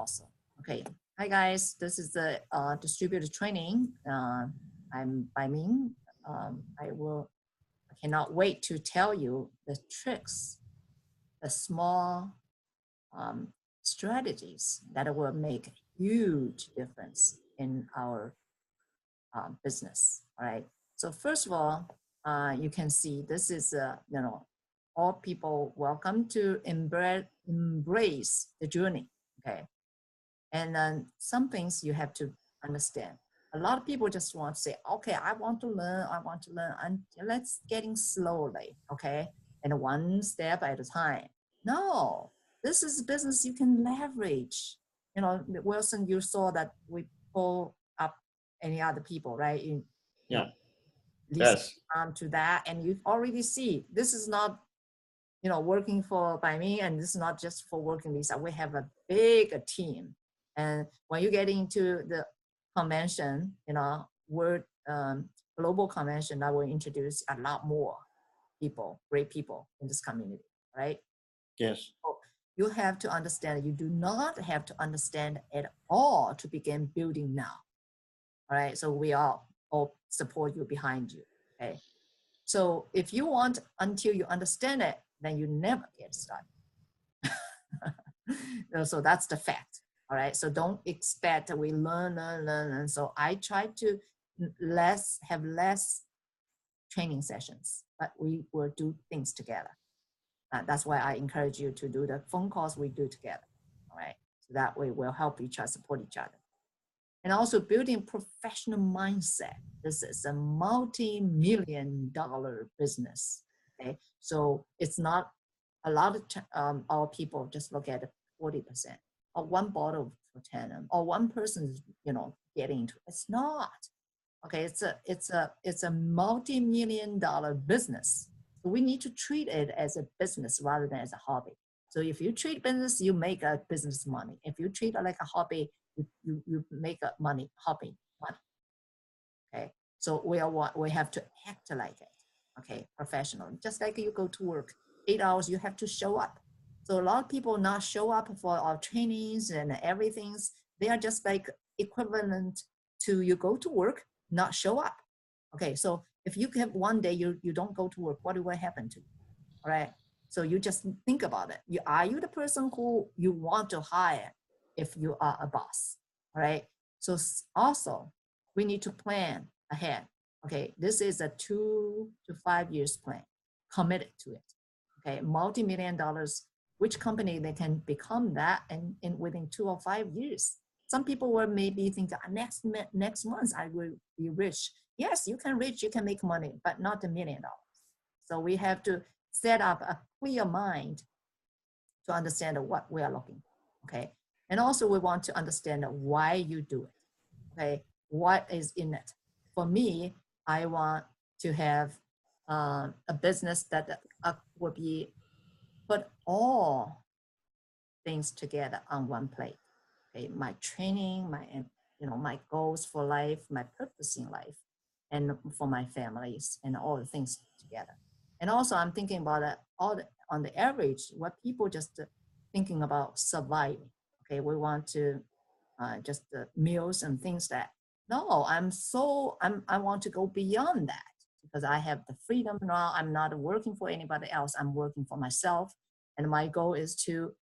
awesome. Okay. Hi guys, this is the distributor training. I'm Bai Ming. I cannot wait to tell you the tricks, the small strategies that will make a huge difference in our business. All right. So first of all, you can see this is all people welcome to embrace the journey. Okay. And then some things you have to understand. A lot of people just want to say, okay, I want to learn, and let's getting slowly, okay? And one step at a time. No, this is business you can leverage. You know, Wilson, you saw that we pull up any other people, right? Yeah. Yes. To that, and you already see this is not, working for by me, and this is not just for working Lisa. We have a big team. And when you get into the convention, World Global Convention, I will introduce a lot more people, great people in this community, right? Yes. So you have to understand, you do not have to understand at all to begin building now. All right, so we all support you behind you, okay? So if you want until you understand it, then you never get started. So that's the fact. All right. So don't expect we learn. So I try to have less training sessions, but we will do things together. That's why I encourage you to do the phone calls we do together. All right. So that way we'll help each other, support each other. And also building professional mindset. This is a multi-million-dollar business. Okay. So it's not a lot of our people just look at 40% or one bottle for 10 or one person, getting into it. It's not. Okay, it's a multi-million-dollar business. So we need to treat it as a business rather than as a hobby. So if you treat business, you make a business money. If you treat it like a hobby, you make a hobby money. Okay, so we have to act like it. Okay, professional. Just like you go to work, 8 hours, you have to show up. So a lot of people not show up for our trainings and everything. They are just like equivalent to you go to work, not show up. Okay, so if you have one day you don't go to work, what will happen to you? All right. So you just think about it. Are you the person who you want to hire if you are a boss? All right. So also we need to plan ahead. Okay, this is a 2 to 5 years plan. Committed to it. Okay, multi-million-dollars. Which company they can become that in within 2 or 5 years? Some people will maybe think next month I will be rich. Yes, you can rich, you can make money, but not $1 million. So we have to set up a clear mind to understand what we are looking for, okay? And also we want to understand why you do it, okay? What is in it? For me, I want to have a business that will be put all things together on one plate, okay? My training, my goals for life, my purpose in life, and for my families and all the things together. And also I'm thinking about it on the average, what people just thinking about surviving. Okay, we want to just meals and things that, no, I want to go beyond that because I have the freedom now. I'm not working for anybody else. I'm working for myself. And my goal is to,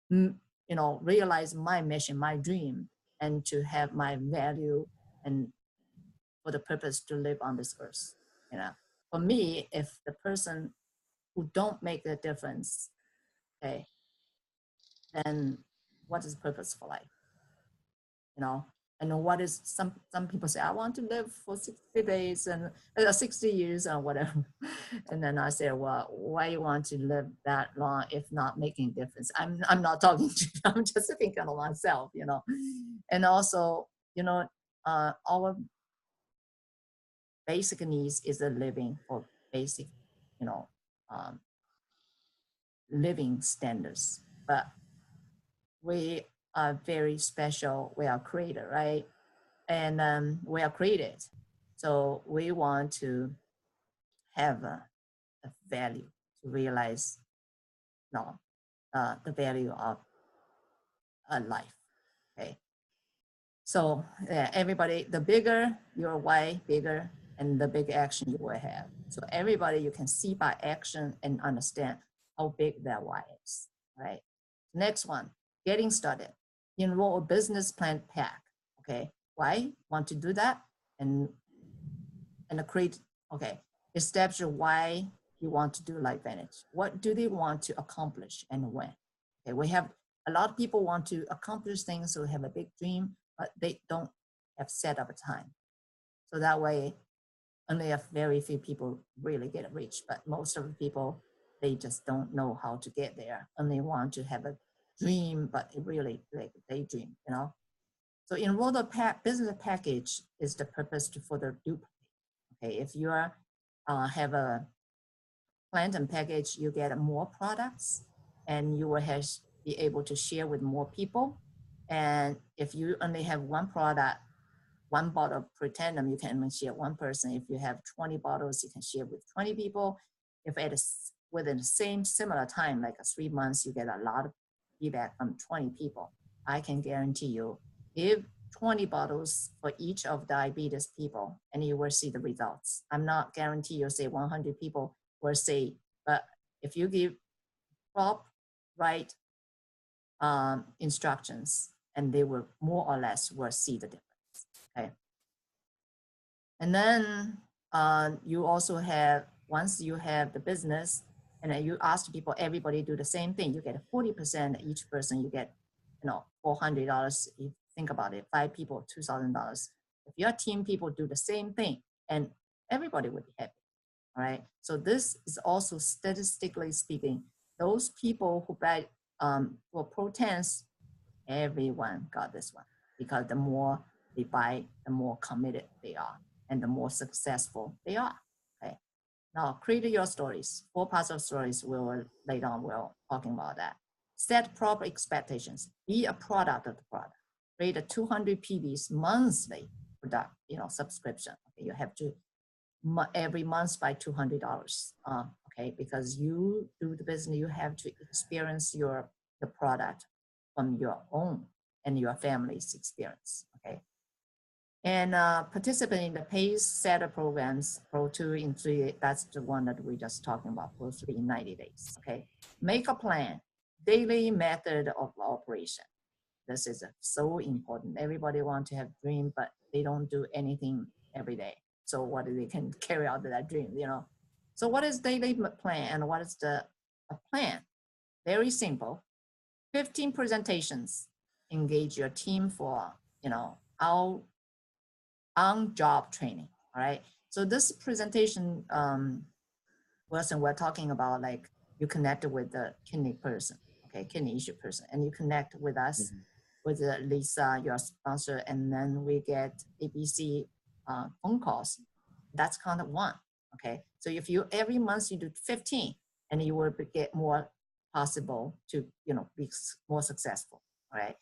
realize my mission, my dream, and to have my value and for the purpose to live on this earth. For me, if the person who don't make the difference, okay, then what is the purpose for life? And what is some people say, I want to live for 60 days and 60 years or whatever. And then I say, well, why you want to live that long if not making a difference? I'm not talking to you, I'm just thinking of myself, And also, our basic needs is a living for basic, living standards. But we are very special. We are created, right? And we are created. So we want to have a value to realize the value of a life. Okay. So everybody, the bigger your why, bigger, and the big action you will have. So everybody, you can see by action and understand how big that why is, right? Next one, getting started. Enroll a business plan pack. Okay, why want to do that? And create, okay, establish why you want to do LifeVantage. What do they want to accomplish and when? Okay, we have a lot of people want to accomplish things, so have a big dream, but they don't have set up a time. So that way, only a very few people really get rich, but most of the people, they just don't know how to get there, and they want to have a dream, but it really like daydream, you know. So enroll the business package is the purpose for the duplicate. Okay, if you are have a plan and package, you get more products, and you will have, be able to share with more people. And if you only have one product, one bottle per tandem, you can only share one person. If you have 20 bottles, you can share with 20 people. If at within the same similar time, like 3 months, you get a lot of feedback from 20 people, I can guarantee you, give 20 bottles for each of diabetes people, and you will see the results. I'm not guarantee you'll say 100 people will say, but if you give prop right instructions, and they will more or less will see the difference. Okay. And then you also have, once you have the business, and then you ask people, everybody do the same thing, you get 40% each person, you get, you know, $400. You think about it, 5 people, $2,000. If your team people do the same thing, and everybody would be happy. All right. So this is also statistically speaking, those people who buy for Pro-10s, everyone got this one, because the more they buy, the more committed they are, and the more successful they are. Okay. Now create your stories. 4 parts of stories we will later on we'll talking about that. Set proper expectations. Be a product of the product. Create a 200 PBs monthly product, you know, subscription. Okay, you have to every month by $200. Okay, because you do the business, you have to experience the product from your own and your family's experience. Okay, and participate in the PACE setter programs, Pro 2 in 3. That's the one that we just talking about. Pro 3 in 90 days. Okay, make a plan. Daily method of operation. This is so important. Everybody want to have dream, but they don't do anything every day. So what they can carry out that dream, you know? So what is daily plan, and what is the plan? Very simple. 15 presentations. Engage your team for, you know, our on-job training. All right. So this presentation, Wilson, we're talking about like you connect with the kidney person, okay, kidney issue person, and you connect with us, with Lisa, your sponsor, and then we get ABC phone calls. That's kind of one, okay? So if you, every month you do 15, and you will get more possible to, you know, be more successful, all right?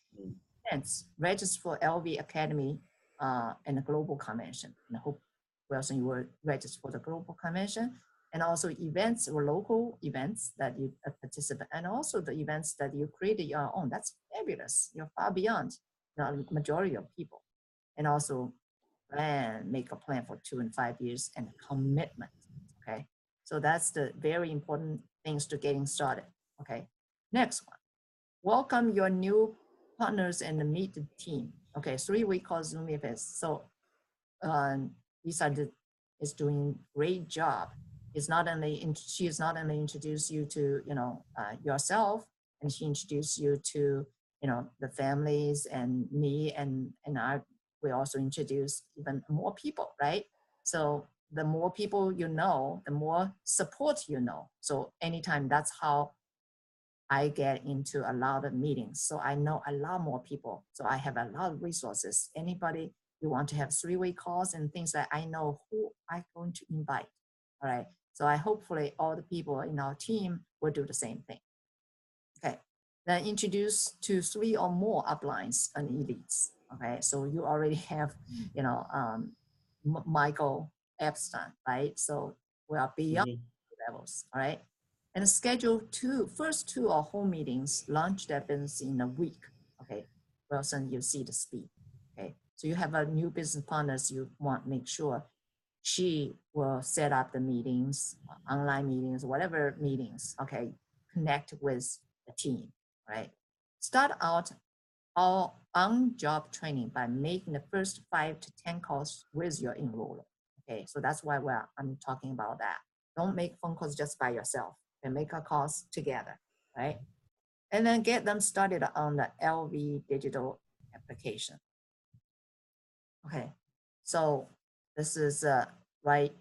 Hence, register for LV Academy and the Global Convention. And I hope, Wilson, you will register for the Global Convention, and also events or local events that you participate, and also the events that you created your own. That's fabulous. You're far beyond the majority of people. And also make a plan for 2 and 5 years, and commitment. Okay. So that's the very important things to getting started. Okay. Next one, welcome your new partners and meet the team. Okay. 3-week course Zoom events. So Lisa is doing great job. It's not only she is not only introduce you to, you know, yourself, and she introduced you to, you know, the families and me, and I. We also introduce even more people, right? So the more people you know, the more support you know. So anytime, that's how I get into a lot of meetings. So I know a lot more people. So I have a lot of resources. Anybody you want to have 3-way calls and things that I know who I'm going to invite. All right. So I hopefully all the people in our team will do the same thing. Okay. Then introduce to 3 or more uplines and elites. Okay. So you already have, you know, Michael Epstein, right? So we are beyond levels. All right. And schedule first 2 or home meetings, launch their business in a week. Okay. Wilson, you see the speed. Okay, so you have a new business partners, you want to make sure she will set up the meetings, online meetings, whatever meetings, okay, connect with the team, right? Start out all on-job training by making the first 5 to 10 calls with your enroller. Okay, so that's why I'm talking about that. Don't make phone calls just by yourself and make a calls together, right? And then get them started on the LV digital application. Okay, so this is right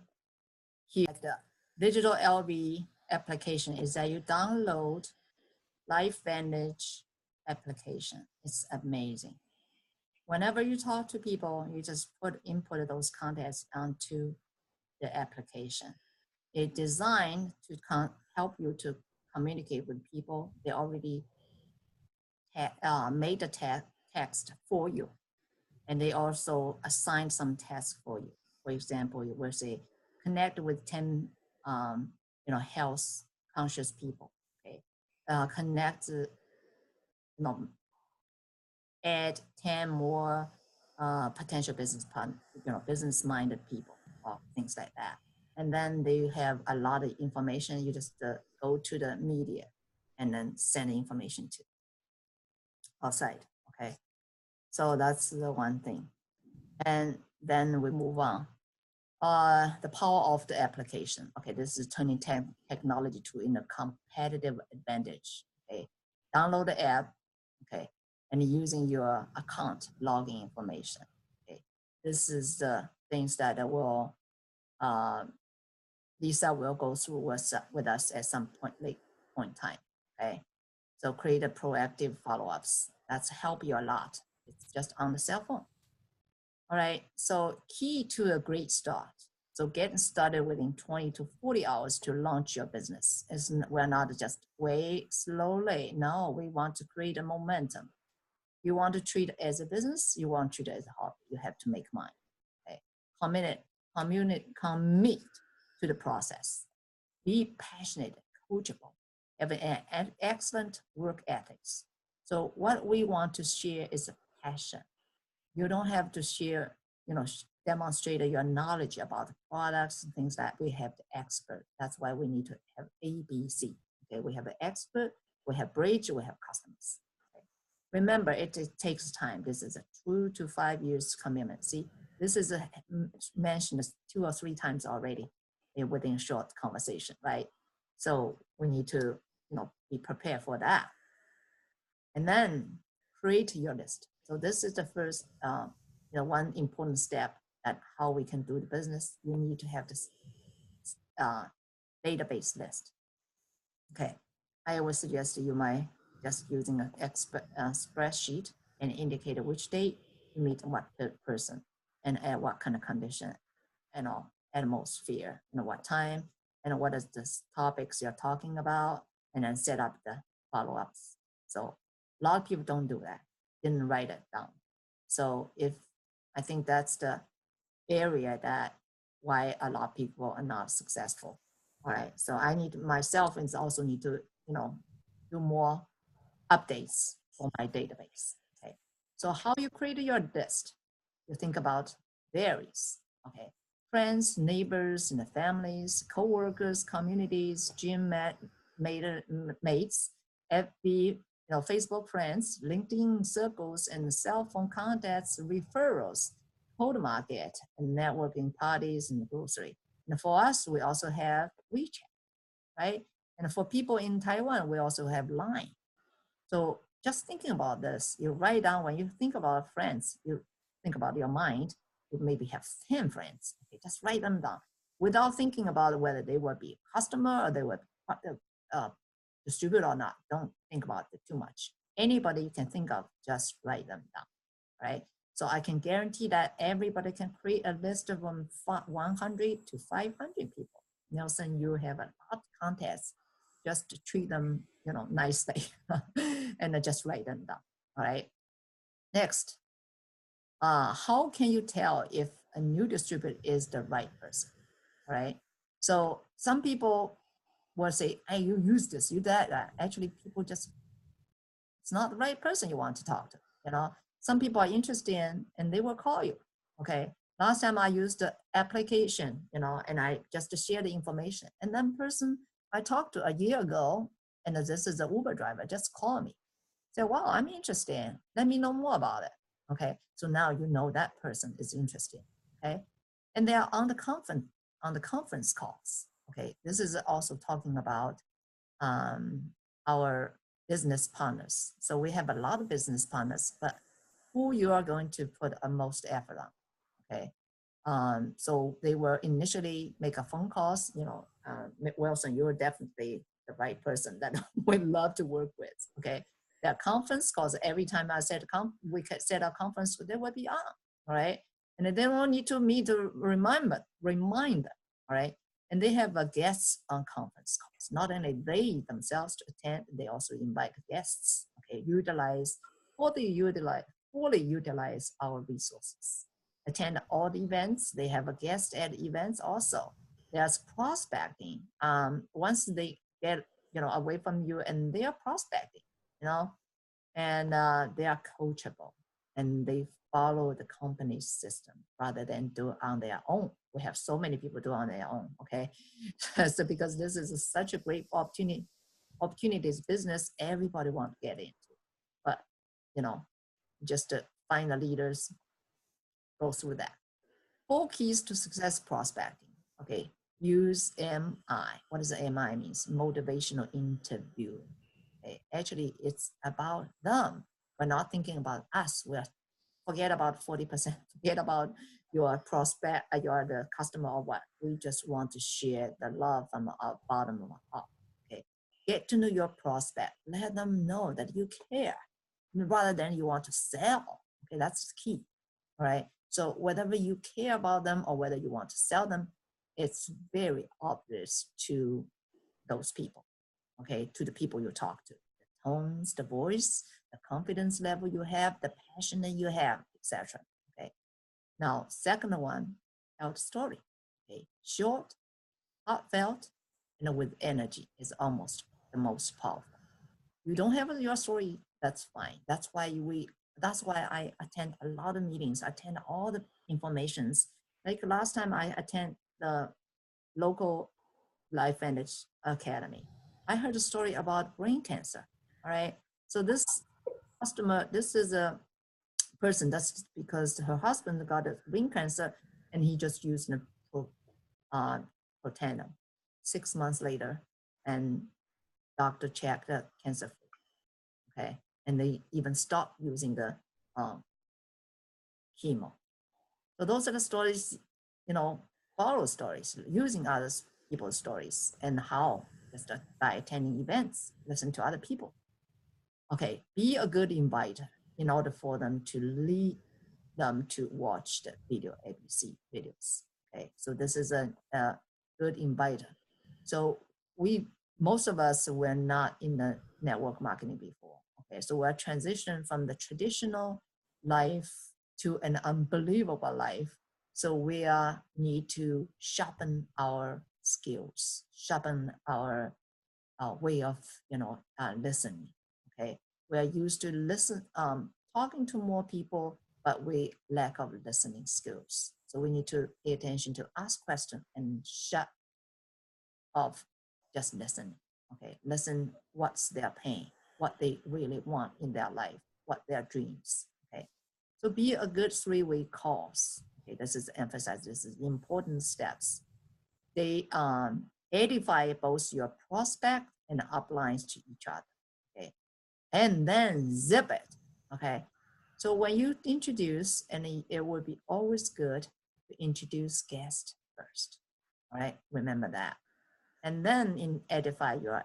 here. The digital LV application is that you download LifeVantage application. It's amazing. Whenever you talk to people, you just input those contacts onto the application. It's designed to help you to communicate with people. They already made the text for you, and they also assign some tasks for you. For example, you will say, connect with 10 health conscious people. Okay, connect, add 10 more potential business partner, business-minded people, or things like that. And then they have a lot of information. You just go to the media and then send the information to outside. Okay, so that's the one thing. And then we move on. The power of the application. Okay, this is turning technology to in a competitive advantage. Okay, download the app. Okay, and using your account login information. Okay, this is the things that will Lisa will go through with us at some point in time. Okay, so create a proactive follow-ups. That's help you a lot. It's just on the cell phone. All right, so key to a great start. So getting started within 20 to 40 hours to launch your business. We're not just wait slowly. No, we want to create a momentum. You want to treat it as a business, you want to treat it as a hobby. You have to make money. Okay, commit to the process. Be passionate, coachable, have an excellent work ethics. So what we want to share is a passion. You don't have to share, demonstrate your knowledge about the products and things that we have the expert. That's why we need to have ABC. Okay, we have an expert, we have bridge, we have customers. Okay. Remember, it takes time. This is a 2 to 5 years commitment. See, this is mentioned 2 or 3 times already within a short conversation, right? So we need to, be prepared for that. And then create your list. So this is the first, one important step that how we can do the business. You need to have this database list. Okay, I would suggest you might just using an spreadsheet and indicate which date you meet what person and at what kind of condition and all atmosphere, what time and what is the topics you're talking about, and then set up the follow-ups. So a lot of people don't do that, didn't write it down. So I think that's the area that why a lot of people are not successful. All right, so I need myself and also need to, do more updates for my database. Okay, so how you create your list, you think about varies. Okay, friends, neighbors, and the families, co-workers, communities, gym mates, FB, Facebook friends, LinkedIn circles, and cell phone contacts, referrals, cold market, and networking parties, and grocery. And for us, we also have WeChat, right? And for people in Taiwan, we also have Line. So just thinking about this, you write down when you think about friends, you think about your mind, you maybe have 10 friends. Okay, just write them down without thinking about whether they will be a customer or they will be distributor or not. Don't think about it too much. Anybody you can think of, just write them down, right? So I can guarantee that everybody can create a list of 100 to 500 people. Nelson, you have a lot of contacts. Just to treat them, nicely, and just write them down. All right. Next, how can you tell if a new distributor is the right person? All right. So some people will say, "Hey, you use this, you that." Actually, people just it's not the right person you want to talk to. You know, some people are interested in, and they will call you. Okay. Last time I used the application, you know, and I just share the information. And then person I talked to a year ago, and this is an Uber driver, just call me. Say, wow, I'm interested. Let me know more about it. Okay. So now you know that person is interested. Okay. And they are on the conference calls. Okay. This is also talking about our business partners. So we have a lot of business partners, but who you are going to put a most effort on. Okay. So they will initially make a phone calls, you know, Wilson, you're definitely the right person that we love to work with. Okay. Their conference calls, every time I said we could set a conference, they will be on, all right? And they don't need to me to remind them, all right? And they have a guests on conference calls. Not only they themselves to attend, they also invite guests, okay? Fully utilize our resources. Attend all the events. They have a guest at events also. There's prospecting. Once they get, you know, away from you and they are prospecting, you know, and they are coachable and they follow the company's system rather than do it on their own. We have so many people do on their own, okay? So because this is such a great opportunities business, everybody want to get into. But, you know, just to find the leaders, go through that. 4 keys to success prospecting, okay? Use MI. What does MI means? Motivational interview. Okay? Actually, it's about them. We're not thinking about us. We're forget about 40%. Forget about your prospect, your the customer or what. We just want to share the love from our bottom up. Okay, get to know your prospect. Let them know that you care, rather than you want to sell. Okay, that's key. All right. So whether you care about them or whether you want to sell them, it's very obvious to those people. Okay, to the people you talk to, the tones, the voice, the confidence level you have, the passion that you have, etc. Okay. Now, second one, tell the story. Okay, short, heartfelt, and with energy is almost the most powerful. You don't have your story, that's fine. That's why I attend a lot of meetings, attend all the informations. Like last time I attend the local Life Vantage Academy. I heard a story about brain cancer. All right. So this customer, this is a person that's because her husband got a brain cancer and he just used the Protanum. 6 months later, and doctor checked the cancer free. Okay. And they even stopped using the chemo. So those are the stories, you know, follow stories, using other people's stories and how just by attending events, listen to other people. Okay, be a good inviter in order for them to lead them to watch the video ABC videos. Okay, so this is a good inviter. So most of us were not in the network marketing before. Okay, so we're transitioning from the traditional life to an unbelievable life. So we need to sharpen our skills, sharpen our way of, you know, listening. Okay, we are used to listen, talking to more people, but we lack of listening skills. So we need to pay attention to ask questions and shut off just listening. Okay, listen what's their pain, what they really want in their life, what their dreams. Okay, so be a good three-way calls. Okay, this is emphasized. This is important steps. They edify both your prospect and uplines to each other. Okay, and then zip it. Okay, so when you introduce, and it would be always good to introduce guests first. All right, remember that. And then edify your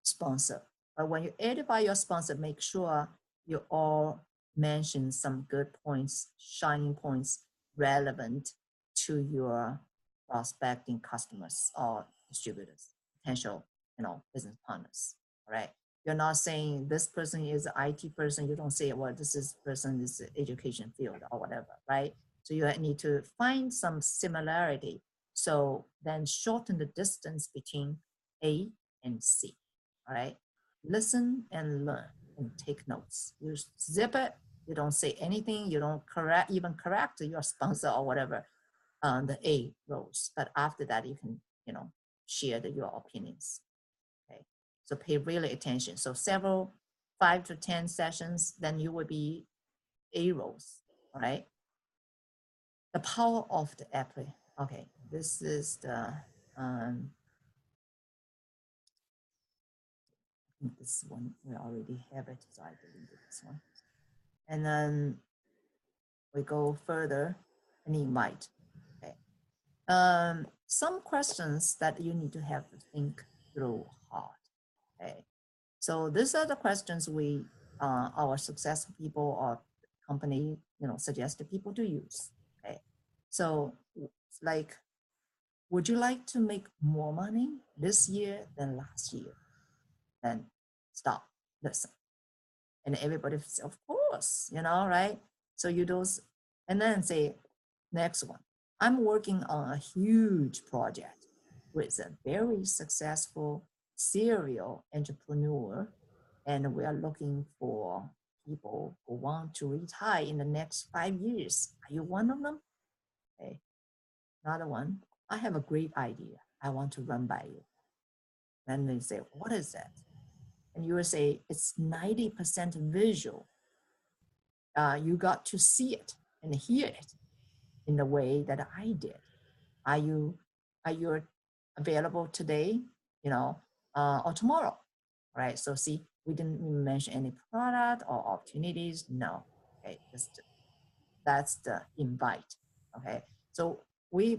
sponsor. But when you edify your sponsor, make sure you all mention some good points, shining points relevant to your prospecting customers or distributors, potential, you know, business partners. All right. You're not saying this person is an IT person. You don't say, well, this person is education field or whatever, right? So you need to find some similarity. So then shorten the distance between A and C. All right. Listen and learn. and take notes. You zip it. You don't say anything. You don't even correct your sponsor or whatever on the A rows. But after that, you can, share your opinions. Okay. So pay really attention. So 5 to 10 sessions, then you will be A rows. All right. The power of the app. Okay. This is the, this one, we already have it, so I deleted this one. And then we go further and invite. Okay. Some questions that you need to have to think through hard. Okay. So these are the questions our successful people or company, suggest people to use. Okay. So like, would you like to make more money this year than last year? Then stop, listen. And everybody says, of course, right? So you those, and then say, next one. I'm working on a huge project with a very successful serial entrepreneur, and we are looking for people who want to retire in the next 5 years. Are you one of them? Okay. Another one. I have a great idea. I want to run by you. Then they say, what is that? And you will say, it's 90% visual. You got to see it and hear it in the way that I did. Are you available today, or tomorrow? Right. So see, we didn't mention any product or opportunities. No. Okay. That's the invite. Okay. So we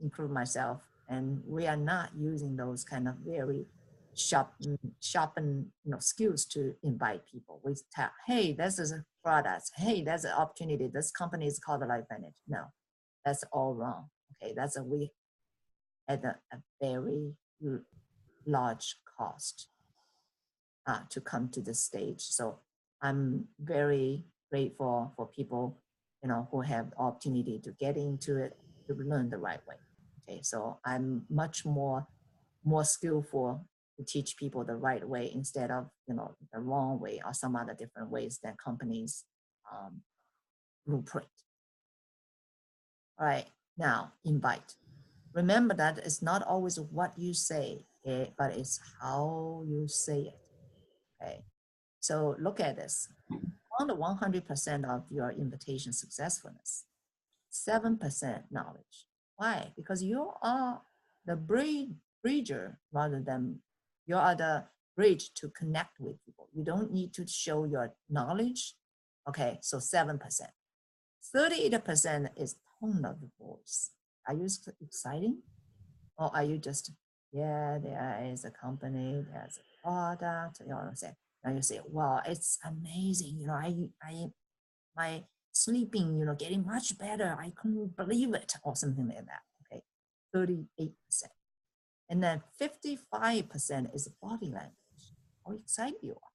include myself, and we are not using those kind of very sharpen skills to invite people. We tell, hey, this is a product. Hey, that's an opportunity. This company is called Life Advantage. No, that's all wrong. Okay, that's we at a very large cost to come to this stage. So I'm very grateful for people, who have the opportunity to get into it, to learn the right way. Okay, so I'm much more skillful to teach people the right way instead of, the wrong way or some other different ways that companies blueprint. All right, now invite. Remember that it's not always what you say, but it's how you say it. Okay, so look at this. On the 100% of your invitation successfulness, 7% knowledge. Why? Because you are the bridger rather than you are the bridge to connect with people. You don't need to show your knowledge. Okay, so 7%. 38% is tone of the voice. Are you exciting? Or are you just, yeah, there is a company, there's a product, you know what I'm saying? And you say, wow, it's amazing. My sleeping, getting much better. I couldn't believe it, or something like that. Okay, 38%. And then 55% is body language. How excited you are.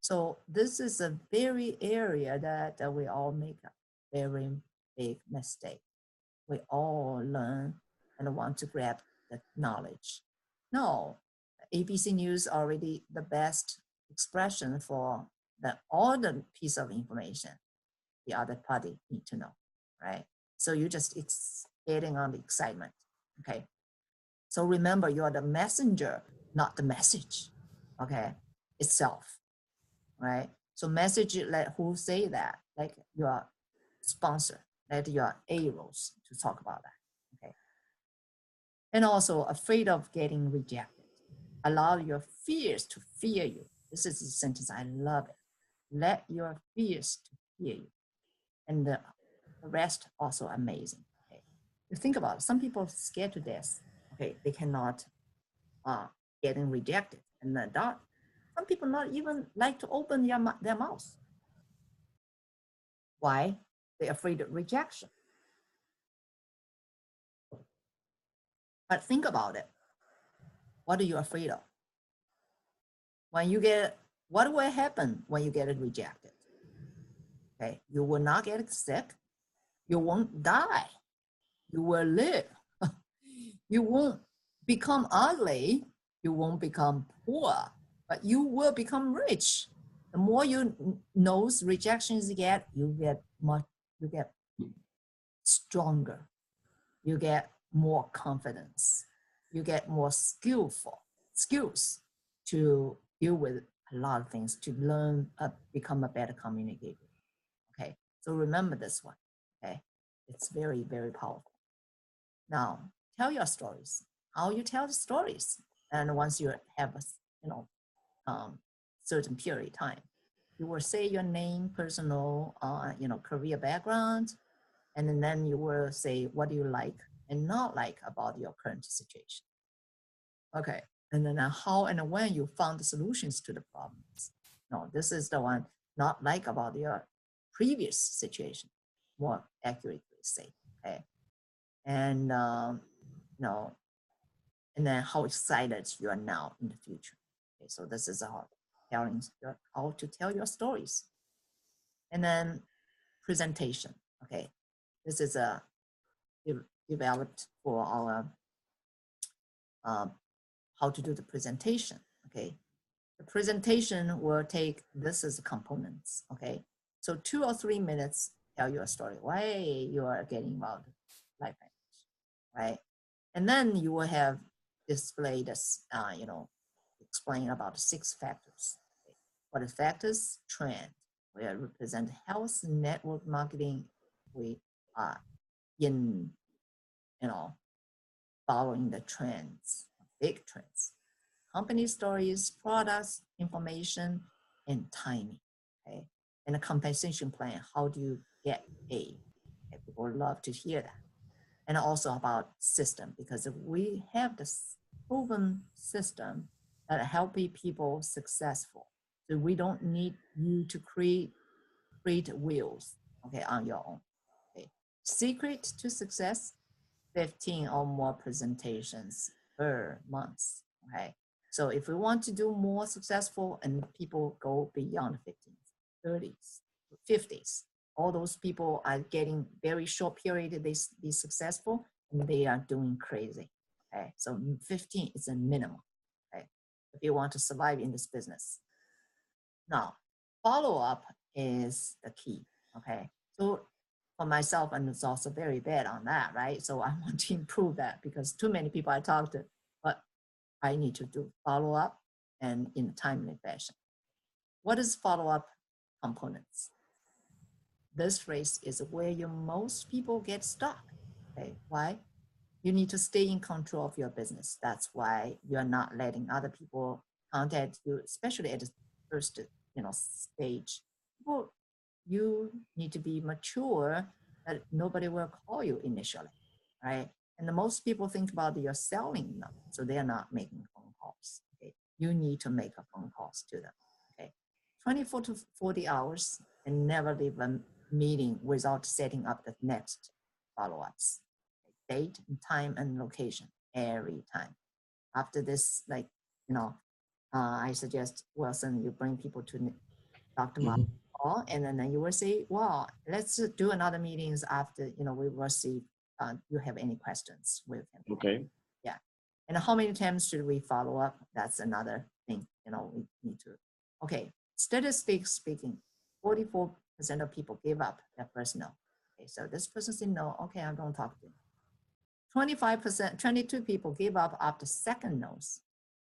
So this is a very area that we all make a very big mistake. We all learn and want to grab the knowledge. No, ABC News already the best expression for all the piece of information the other party need to know, right? So you just adding on the excitement, okay? So remember, you are the messenger, not the message, okay, itself, right? So message, let who say that, like your sponsor, let your A-rows to talk about that, okay? And also afraid of getting rejected. Allow your fears to fear you. This is a sentence, I love it. Let your fears to fear you. And the rest also amazing. Okay, you think about it, some people are scared to death. Okay, they cannot getting rejected, and some people not even like to open their mouth. Why? They're afraid of rejection. But think about it. What are you afraid of? When you what will happen when you get rejected? Okay, you will not get sick. You won't die. You will live. You won't become ugly. You won't become poor. but you will become rich. The more you knows rejections you get much, you get stronger, you get more confidence, you get more skills to deal with a lot of things, to learn, become a better communicator. Okay, so remember this one. Okay, it's very, very powerful. Now, tell your stories. How you tell the stories, and once you have a, you know, certain period of time, you will say your name, personal, career background, and then you will say what do you like and not like about your current situation. Okay, and then how and when you found the solutions to the problems. No, this is the one not like about your previous situation, more accurately say. Okay, and no, and then how excited you are now in the future. Okay, so this is how to tell your stories. And then presentation. Okay, this is a developed for our how to do the presentation. Okay, the presentation will take this as components. Okay, so 2 or 3 minutes tell your story why you are getting involved in life language, right? And then you will have display this, explain about 6 factors. Okay. What are factors? Trend. We represent health network marketing. We are in, following the trends, big trends. Company stories, products, information, and timing. Okay. And a compensation plan. How do you get paid? Okay. People love to hear that. And also about system, because if we have this proven system that helping people successful, so we don't need you to create wheels, okay, on your own. Okay. Secret to success, 15 or more presentations per month. Okay. So if we want to do more successful and people go beyond 15s, 30s, 50s, all those people are getting very short period, they be successful and they are doing crazy. Okay. So 15 is a minimum. Okay. If you want to survive in this business. Now, follow-up is the key. Okay. So for myself, and it's also very bad on that, right? So I want to improve that because too many people I talk to, but I need to do follow-up and in a timely fashion. What is follow-up components? This phrase is where most people get stuck. Okay, why? You need to stay in control of your business. That's why you're not letting other people contact you, especially at the first, stage. People, you need to be mature that nobody will call you initially, right? And the most people think about you're selling them, so they're not making phone calls. Okay, you need to make a phone calls to them. Okay, 24 to 40 hours, and never leave a meeting without setting up the next follow-ups. Date, time, and location every time. After this, I suggest, Wilson, you bring people to Dr. Mark, and then you will say, well, let's do another meetings after, we will see you have any questions with him. Okay. Yeah. And how many times should we follow up? That's another thing, we need to. Okay. Statistically speaking, 44% of people give up their first no. Okay. So this person said no. Okay. I don't talk to him. 25%, 22 people give up after second no's.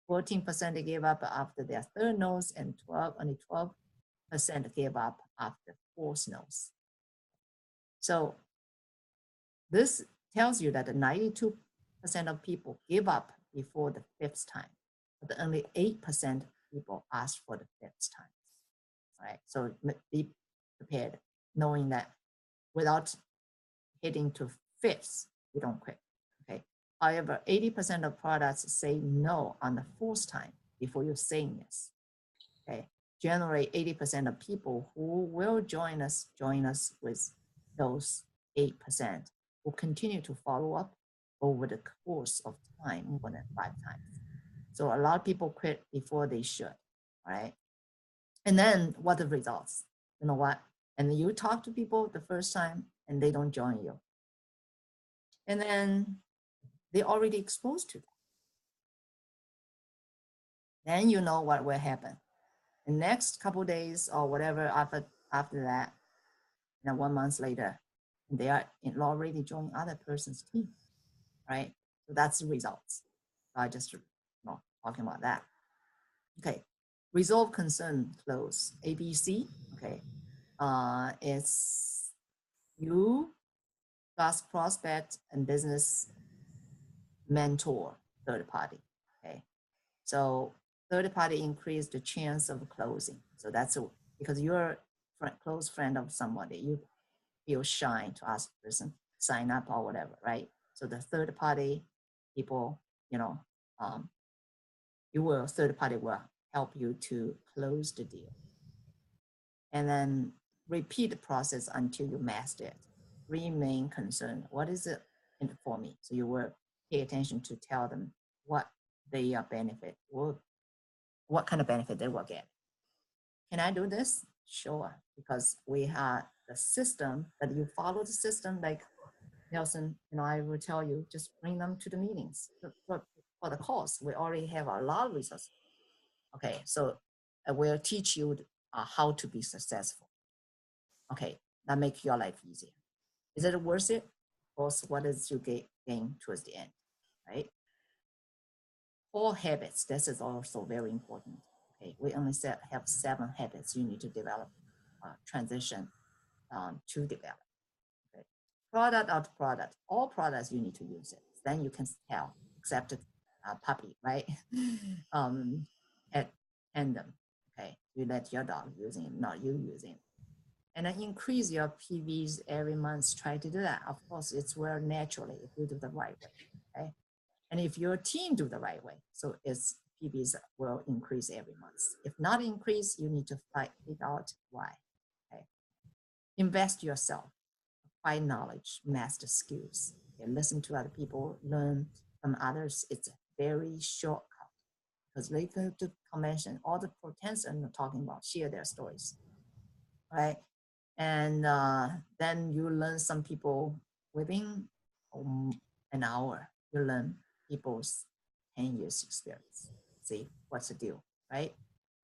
14% gave up after their third no's, and only 12% gave up after fourth no's. So this tells you that 92% of people give up before the 5th time, but only 8% people ask for the 5th time. Right? So be prepared, knowing that without hitting to 5th, you don't quit. Okay. However, 80% of products say no on the 4th time before you say yes. Okay. Generally, 80% of people who will join us with those 8% will continue to follow up over the course of time more than 5 times. So a lot of people quit before they should, right? And then what are the results? You know what? And you talk to people the first time and they don't join you. And then they're already exposed to that. then you know what will happen. The next couple days or whatever after that, 1 month later, they are already joining other person's team, right? So that's the results. I just talking about that. Okay, resolve concern close ABC. Okay, it's you plus prospect and business mentor third party. Okay, so third party increase the chance of closing. So that's because you're a close friend of somebody, you feel shy to ask the person sign up or whatever, right? So the third party people, third party will help you to close the deal. And then repeat the process until you master it. Three main concern. What is it for me? So you will pay attention to tell them what they benefit, or what kind of benefit they will get. Can I do this? Sure, because we have the system that you follow the system like Nelson, I will tell you, just bring them to the meetings. For the course, we already have a lot of resources. Okay, so I will teach you how to be successful. Okay, that makes your life easier. Is it worth it? Of course, what is you gain towards the end, right? Core habits, this is also very important. Okay, we only have 7 habits you need to develop, transition to develop. Okay. Product out product, all products you need to use it. Then you can tell, except puppy, right? at them. Okay, you let your dog using it, not you using it. And then increase your PVs every month. Try to do that. Of course, it's well naturally if you do the right way. Okay, and if your team do the right way, so its PVs will increase every month. If not increase, you need to figure out why. Okay, invest yourself. Acquire knowledge, master skills. Okay, listen to other people, learn from others. It's a very shortcut because they go to convention, all the potentials I'm talking about, share their stories, right? And then you learn some people within an hour. You learn people's 10 years experience. See what's the deal, right?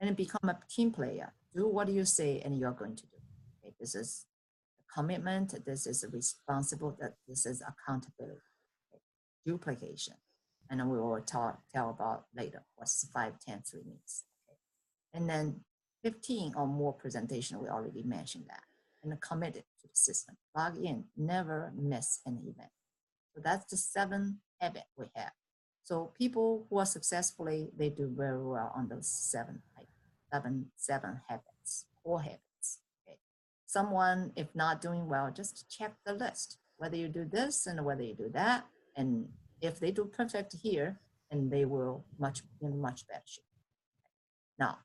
And then become a team player. Do what you say and you're going to do. Okay, this is commitment, this is responsible, that this is accountability, okay. Duplication, and then we will tell about later what's 5, 10, 3 means. Okay. And then 15 or more presentation, we already mentioned that, and committed to the system. Log in, never miss an event. So that's the 7 habit we have. So people who are successfully, they do very well on those 7 habits, core habits. Someone, if not doing well, just check the list, whether you do this and whether you do that. And if they do perfect here, and they will in much better shape. Now,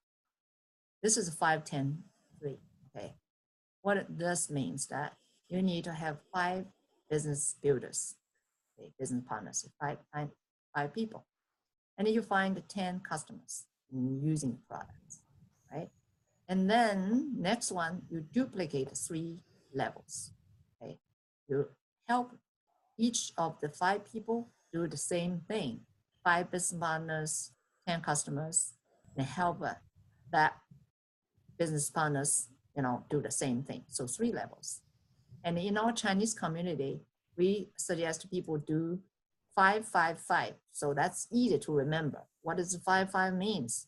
this is 5, 10, 3. Okay. What this means that you need to have 5 business builders, okay, business partners, 5 people. And you find 10 customers using the products, right? And then next one, you duplicate 3 levels. Okay, you help each of the 5 people do the same thing. 5 business partners, 10 customers, and help that business partners, do the same thing. So 3 levels. And in our Chinese community, we suggest people do 5, 5, 5. So that's easy to remember. What does 5, 5 means?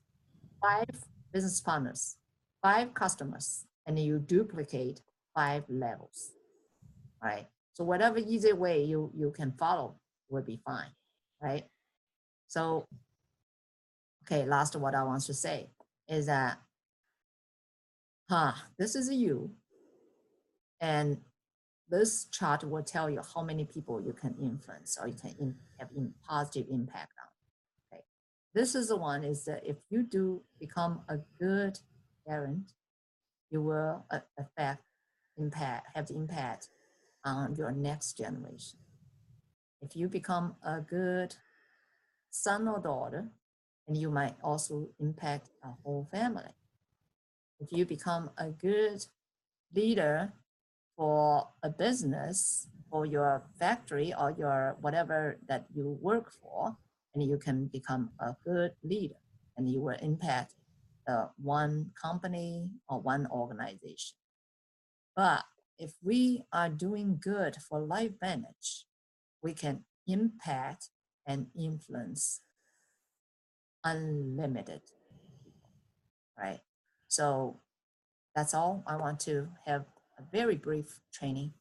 5 business partners, 5 customers, and you duplicate 5 levels, right? So whatever easy way you can follow will be fine, right? So, okay, last what I want to say is that, this is you, and this chart will tell you how many people you can influence or you can have positive impact on. Okay, this is the one is that if you do become a good parent, you will have the impact on your next generation. If you become a good son or daughter, and you might also impact a whole family. If you become a good leader for a business or your factory or your whatever that you work for, and you can become a good leader. and you will impact one company or one organization. But if we are doing good for LifeVantage, we can impact and influence unlimited people, right? So that's all. I want to have a very brief training